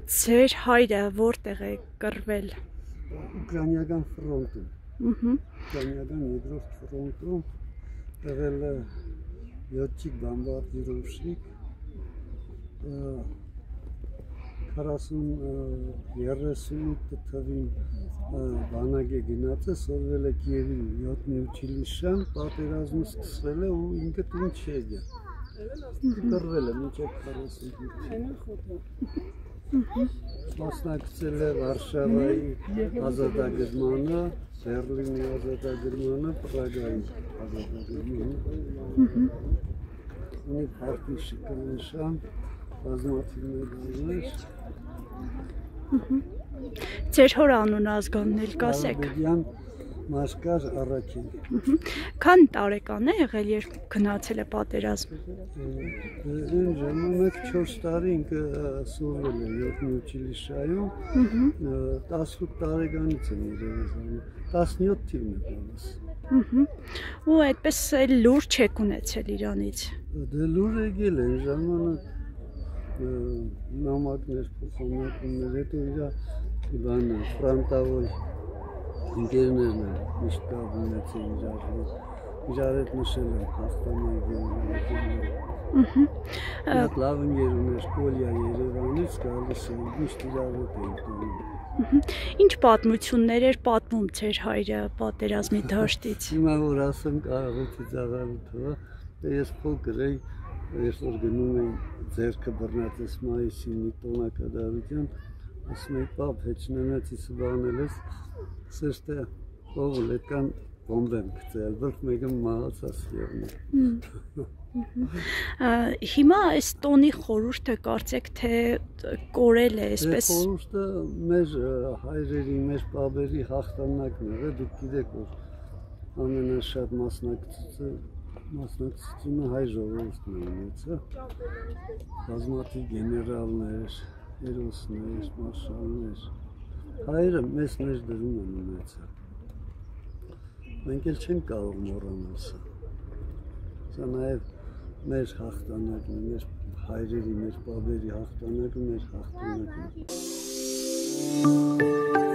Ձեր հայրը որտեղ է կռվել։ Ուկրաինական ֆրոնտում։ Ուկրաինական երկրորդ ֆրոնտում եղել է 7 բամբարդիրովշիկ 38 թվին բանակ է գնաց է, սովորել է Կիևի 7 училищան, պատերազմը սկսվել է ու ինքը տուն չի եկել։ Կռվել է մինչև 45։ Մասնակցել է Վարշավայի ազատագրմանը, Բերլինի ազատագրմանը, Պրագայի ազատագրմանը։ Ունի պարտի շքանշան, բազմաթիվ մեդալներ։ Ձեր հոր անունը ազգանն էլ կասեք։ Մաշկար Առաքել։ Քան տարեկան է եղել, երբ գնացել է պատերազմ։ Այն ժամանակ 4 տարի ինքը սովորել է 7 училищայում, 18 տարեկանից եմ երևի, 17 թիվն է բանս։ Ու այդպես էլ լուր չեք ունեցել իրանից։ Դե լուր եկել են ժամանակ նամակներ, փոխանակումներ, հետո իր բանը ֆրանտավոր ընկերներն են միշտ կապ ունեցել իրար հետ նշել են հաղթանակը։ Լավ ընկերներ Կոլյա Երևանից գալիս են, միշտ իրար հետ են տանում։ Ինչ պատմություններ էր պատմում ձեր հայրը պատերազմի դաշտից։ Հիմա որ ասեմ կարողացի ծաղարու թվա, ես փոքր էի, երբ որ գնում էի ձեռքը բռնած մայիսի տոնակադարության, ասում էի պապ հեչնենացիս բանել ես, սեշտը ողլ էտկան բոմբ եմ գցել, որք մեկը մահացած եղնի։ Հիմա այս տոնի խորհուրդը կարծեք թե կորել է այսպես։ Խորհուրդը մեր հայրերի, մեր պապերի հաղթանակն է, դուք գիտեք որ ամենաշատ մասնակցությունը հայ ժողովուրդն է ունեցել, բազմաթիվ գեներալներ, հերոսներ, մարշալներ, հայերը մեզ ներդրում են ունեցել, մենք էլ չենք կարող մոռանալ սա, սա նաև մեր հաղթանակն է, մեր հայրերի, մեր պապերի հաղթանակը, մեր հաղթանակն է։